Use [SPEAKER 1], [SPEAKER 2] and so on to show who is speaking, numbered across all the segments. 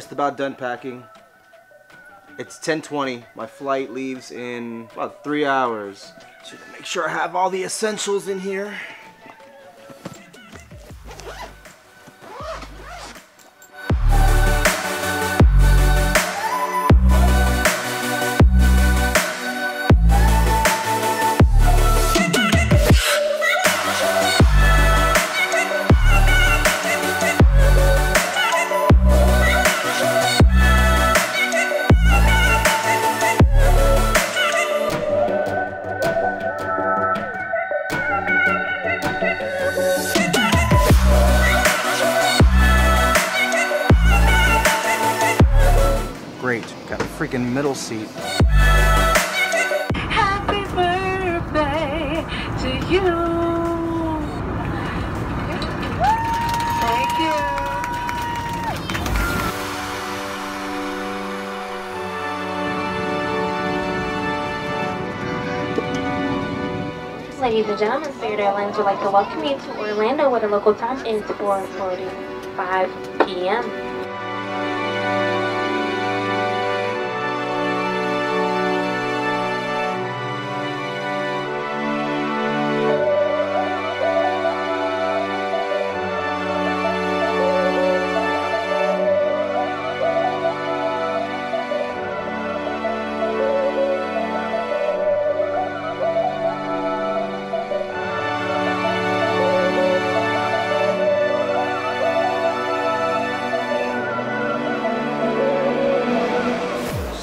[SPEAKER 1] Just about done packing. It's 10:20. My flight leaves in about 3 hours. So make sure I have all the essentials in here. Great, got a freaking middle seat.
[SPEAKER 2] Happy birthday to you. Thank you.
[SPEAKER 3] Ladies and gentlemen, Spirit Airlines would like to welcome you to Orlando, where the local time is 4:45 p.m.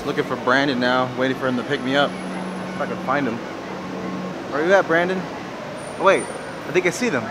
[SPEAKER 1] Looking for Brandon now, waiting for him to pick me up. If I can find him. Where are you at, Brandon? Oh wait, I think I see them.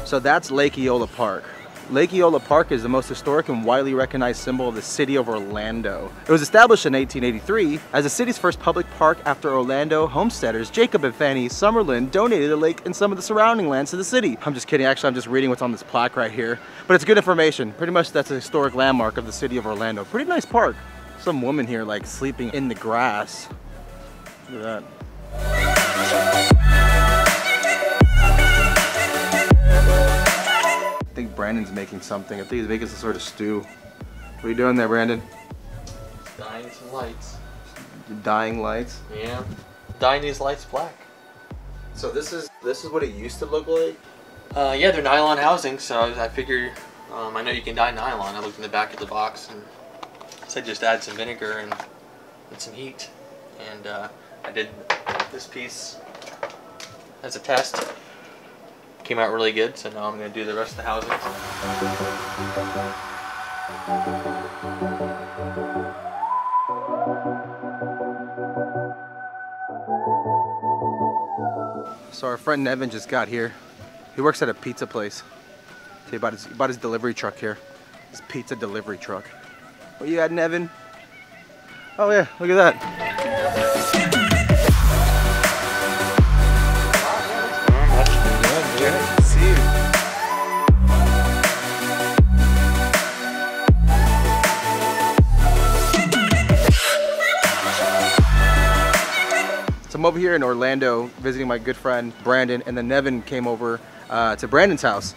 [SPEAKER 1] So that's Lake Eola Park. Lake Eola Park is the most historic and widely recognized symbol of the city of Orlando. It was established in 1883 as the city's first public park after Orlando homesteaders Jacob and Fanny Summerlin donated the lake and some of the surrounding lands to the city. I'm just kidding, actually I'm just reading what's on this plaque right here. But it's good information. Pretty much that's a historic landmark of the city of Orlando. Pretty nice park. Some woman here like sleeping in the grass. Look at that. I think Brandon's making something. I think he's making some sort of stew. What are you doing there, Brandon?
[SPEAKER 4] Dyeing some lights.
[SPEAKER 1] Dyeing lights?
[SPEAKER 4] Yeah. Dyeing these lights black.
[SPEAKER 1] So this is what it used to look like?
[SPEAKER 4] Yeah, they're nylon housing, so I figured, I know you can dye nylon. I looked in the back of the box and said just add some vinegar and some heat. And I did this piece as a test. Came out really good, so now I'm going to do the rest of the housing.
[SPEAKER 1] So our friend Nevin just got here. He works at a pizza place. So he bought his delivery truck here. His pizza delivery truck. What you got, Nevin? Oh yeah, look at that. So I'm over here in Orlando visiting my good friend Brandon, and then Nevin came over to Brandon's house.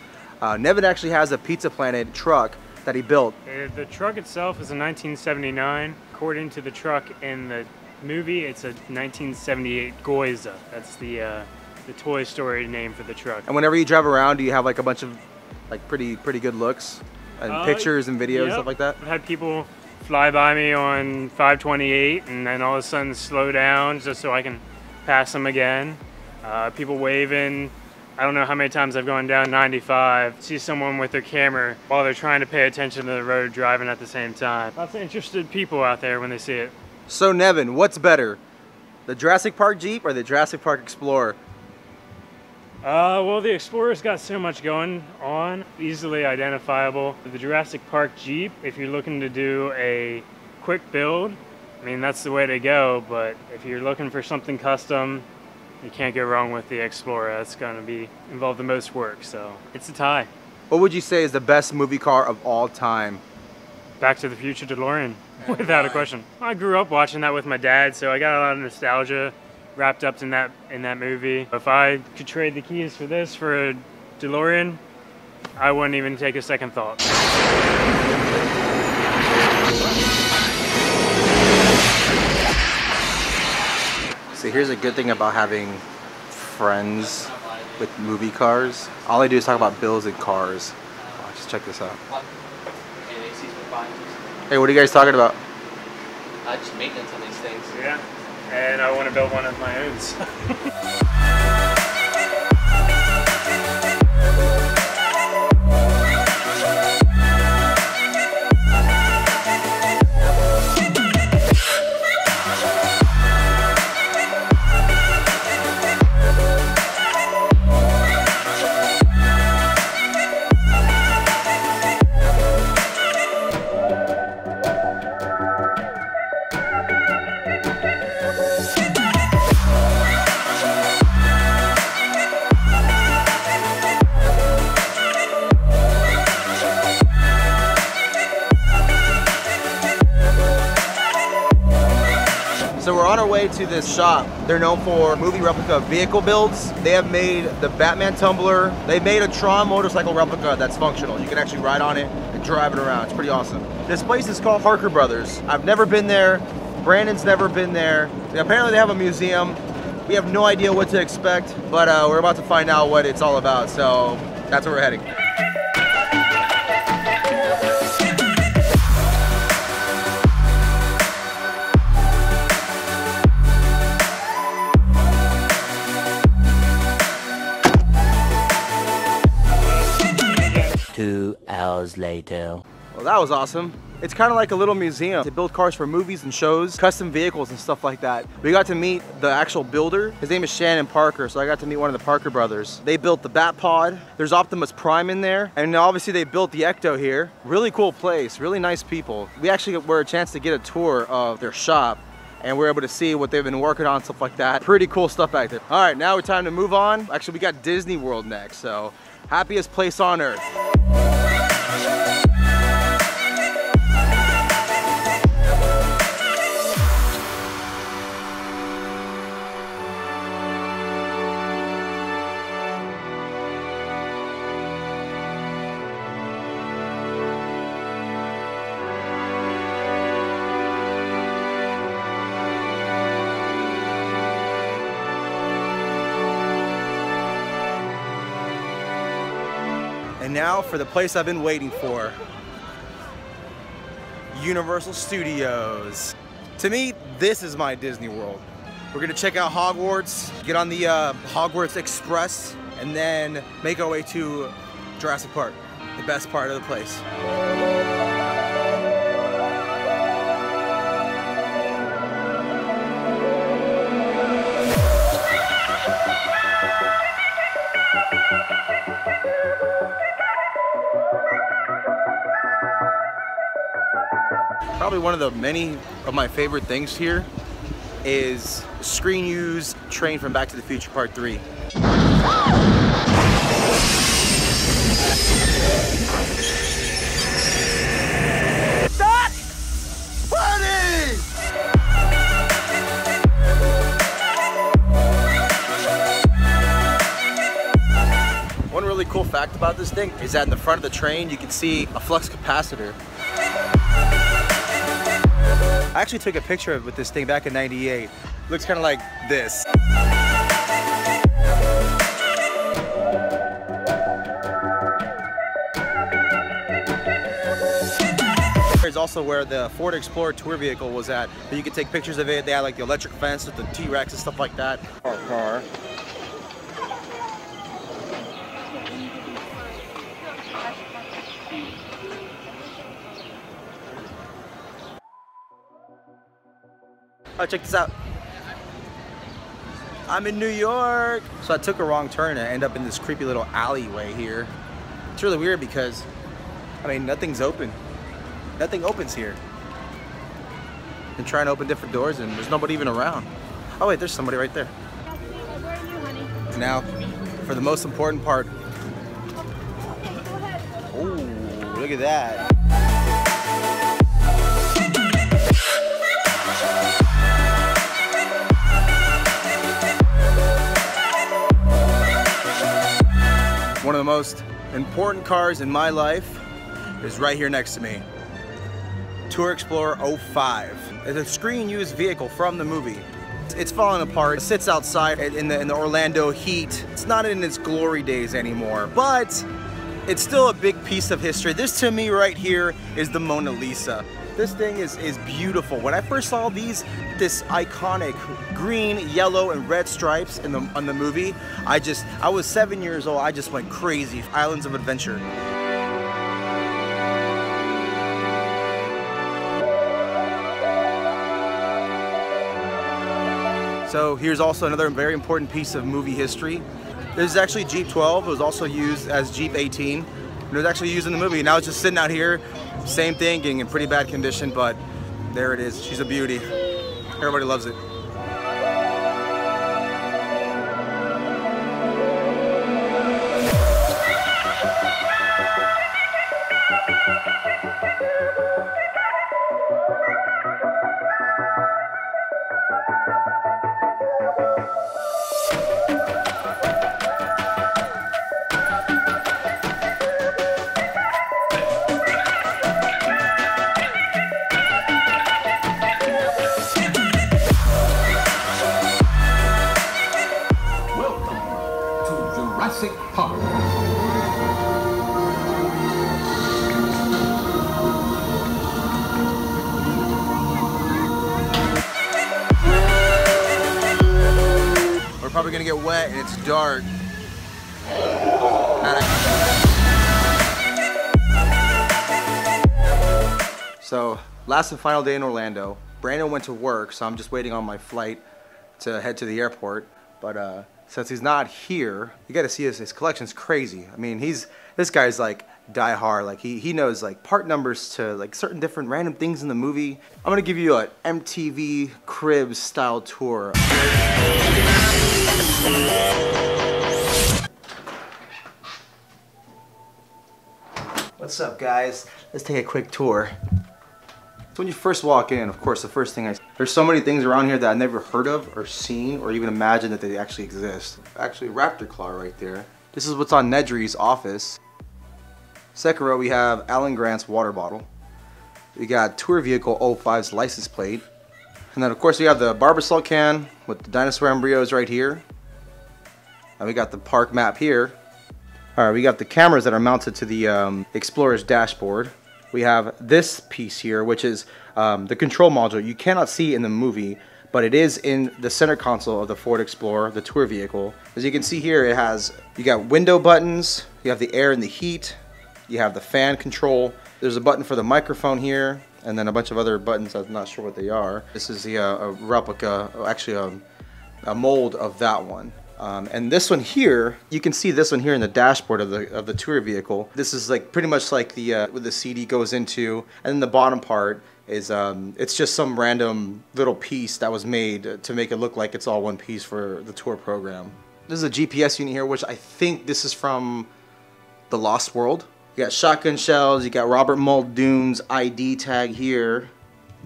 [SPEAKER 1] Nevin actually has a Pizza Planet truck that he built.
[SPEAKER 5] The truck itself is a 1979. According to the truck in the movie, it's a 1978 Goiza. That's the Toy Story name for the truck.
[SPEAKER 1] And whenever you drive around, do you have like a bunch of like pretty good looks and pictures and videos, stuff like that?
[SPEAKER 5] I've had people fly by me on 528 and then all of a sudden slow down just so I can pass them again. People waving. I don't know how many times I've gone down 95, see someone with their camera while they're trying to pay attention to the road driving at the same time. Lots of interested people out there when they see it.
[SPEAKER 1] So Nevin, what's better? The Jurassic Park Jeep or the Jurassic Park Explorer?
[SPEAKER 5] Well, the Explorer's got so much going on, easily identifiable. The Jurassic Park Jeep, if you're looking to do a quick build, I mean, that's the way to go, but if you're looking for something custom, you can't go wrong with the Explorer. That's going to be involve the most work, so it's a tie.
[SPEAKER 1] What would you say is the best movie car of all time?
[SPEAKER 5] Back to the Future DeLorean, without a question. I grew up watching that with my dad, so I got a lot of nostalgia wrapped up in that movie. If I could trade the keys for this for a DeLorean, I wouldn't even take a second thought.
[SPEAKER 1] So here's a good thing about having friends with movie cars. All I do is talk about bills and cars. Oh, just check this out. Hey, what are you guys talking about?
[SPEAKER 4] Just maintenance on these things.
[SPEAKER 5] Yeah, and I want to build one of my own.
[SPEAKER 1] So we're on our way to this shop. They're known for movie replica vehicle builds. They have made the Batman tumbler. They made a Tron motorcycle replica that's functional. You can actually ride on it and drive it around. It's pretty awesome. This place is called Parker Brothers. I've never been there. Brandon's never been there. Apparently they have a museum. We have no idea what to expect, but we're about to find out what it's all about. So that's where we're heading.
[SPEAKER 6] Hours later.
[SPEAKER 1] Well, that was awesome. It's kind of like a little museum. They build cars for movies and shows, custom vehicles and stuff like that. We got to meet the actual builder. His name is Shannon Parker, so I got to meet one of the Parker brothers. They built the Bat Pod. There's Optimus Prime in there. And obviously they built the Ecto here. Really cool place, really nice people. We actually were a chance to get a tour of their shop and we're able to see what they've been working on, stuff like that. Pretty cool stuff back there. All right, now it's time to move on. Actually, we got Disney World next, so happiest place on earth. And now for the place I've been waiting for. Universal Studios. To me, this is my Disney World. We're gonna check out Hogwarts, get on the Hogwarts Express, and then make our way to Jurassic Park, the best part of the place. Probably one of the many of my favorite things here is screen use train from Back to the Future Part 3. Stop! Buddy! One really cool fact about this thing is that in the front of the train you can see a flux capacitor. I actually took a picture with this thing back in '98. Looks kind of like this. There's also where the Ford Explorer tour vehicle was at. You could take pictures of it. They had like the electric fence with the T-Rex and stuff like that. Our car. Oh, check this out. I'm in New York. So I took a wrong turn and ended up in this creepy little alleyway here. It's really weird because, I mean, nothing's open. Nothing opens here. and trying to open different doors, and there's nobody even around. Oh wait, there's somebody right there.
[SPEAKER 7] Where are you, honey?
[SPEAKER 1] Now, for the most important part. Oh, look at that. One of the most important cars in my life is right here next to me. Tour Explorer 05. It's a screen-used vehicle from the movie. It's falling apart. It sits outside in the Orlando heat. It's not in its glory days anymore, but it's still a big piece of history. This to me right here is the Mona Lisa. This thing is beautiful. When I first saw this iconic green, yellow, and red stripes on the movie, I was 7 years old. I just went crazy. Islands of Adventure. So here's also another very important piece of movie history. This is actually Jeep 12. It was also used as Jeep 18. And it was actually used in the movie. Now it's just sitting out here. Same thing, getting in pretty bad condition, but there it is. She's a beauty. Everybody loves it.
[SPEAKER 8] Jurassic Park.
[SPEAKER 1] We're probably gonna get wet and it's dark. So, last and final day in Orlando. Brandon went to work, so I'm just waiting on my flight to head to the airport. But since he's not here, you gotta see his collection's crazy. I mean, this guy's like die hard. Like he knows like part numbers to like certain different random things in the movie. I'm gonna give you an MTV Cribs style tour. What's up, guys? Let's take a quick tour. So when you first walk in, of course, the first thing there's so many things around here that I've never heard of or seen or even imagined that they actually exist. Actually, Raptor Claw right there. This is what's on Nedry's office. Second row, we have Alan Grant's water bottle. We got Tour Vehicle 05's license plate. And then, of course, we have the Barbasol can with the dinosaur embryos right here. And we got the park map here. All right, we got the cameras that are mounted to the Explorer's dashboard. We have this piece here, which is the control module. You cannot see in the movie, but it is in the center console of the Ford Explorer, the tour vehicle. As you can see here, you got window buttons, you have the air and the heat, you have the fan control. There's a button for the microphone here, and then a bunch of other buttons. I'm not sure what they are. This is a replica, actually a mold of that one. And this one here, you can see this one here in the dashboard of the tour vehicle. This is like pretty much like the where the CD goes into, and then the bottom part is it's just some random little piece that was made to make it look like it's all one piece for the tour program. This is a GPS unit here, which I think this is from The Lost World. You got shotgun shells, you got Robert Muldoon's ID tag here.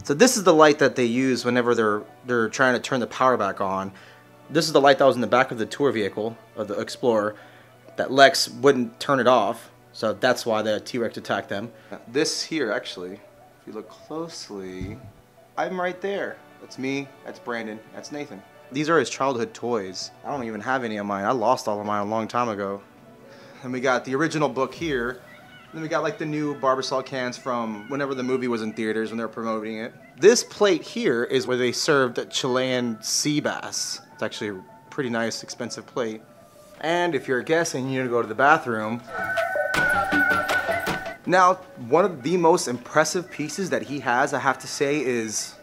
[SPEAKER 1] So this is the light that they use whenever they're trying to turn the power back on. This is the light that was in the back of the tour vehicle, of the Explorer, that Lex wouldn't turn it off, so that's why the T-Rex attacked them. This here, actually, if you look closely, I'm right there. That's me, that's Brandon, that's Nathan. These are his childhood toys. I don't even have any of mine. I lost all of mine a long time ago. And we got the original book here. Then we got like the new Barbasol cans from whenever the movie was in theaters when they were promoting it. This plate here is where they served Chilean sea bass. It's actually a pretty nice, expensive plate. And if you're a guest and you need to go to the bathroom. Now, one of the most impressive pieces that he has, I have to say, is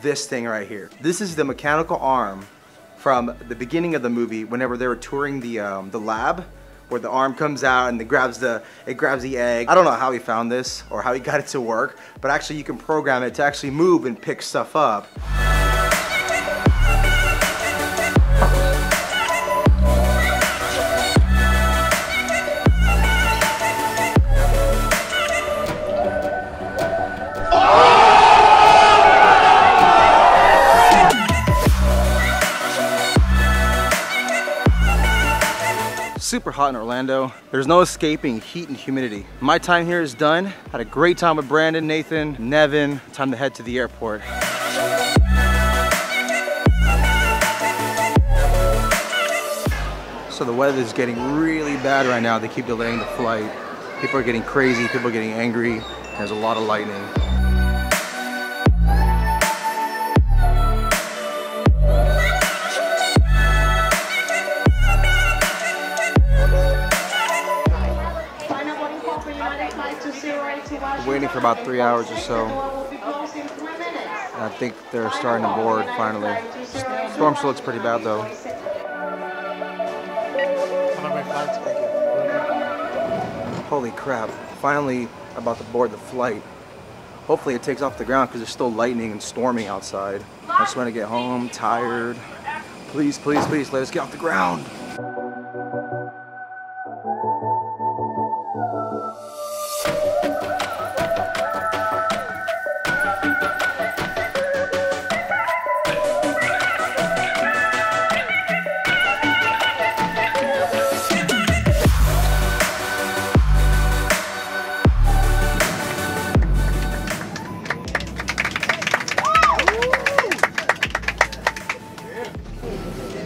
[SPEAKER 1] this thing right here. This is the mechanical arm from the beginning of the movie whenever they were touring the lab where the arm comes out and it grabs the egg. I don't know how he found this or how he got it to work, but actually you can program it to actually move and pick stuff up. Super hot in Orlando. There's no escaping heat and humidity. My time here is done. Had a great time with Brandon, Nathan, Nevin. Time to head to the airport. So the weather is getting really bad right now. They keep delaying the flight. People are getting crazy, people are getting angry. There's a lot of lightning. Waiting for about 3 hours or so. I think they're starting to board finally. Storm still looks pretty bad though. Holy crap, finally about to board the flight. Hopefully it takes off the ground because there's still lightning and storming outside. I just want to get home, tired. Please, please, please, let us get off the ground.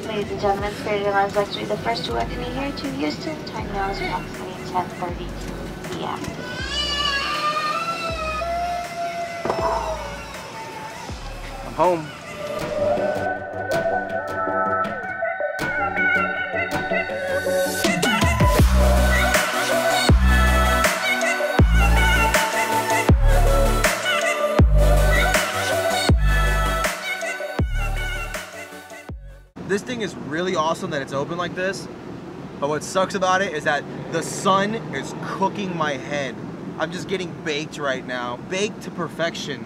[SPEAKER 3] Ladies and gentlemen, Spirit Airlines would like to be the first to welcome you here to Houston. Time now is approximately 10:30 p.m.
[SPEAKER 1] I'm home. This thing is really awesome that it's open like this, but what sucks about it is that the sun is cooking my head. I'm just getting baked right now, baked to perfection.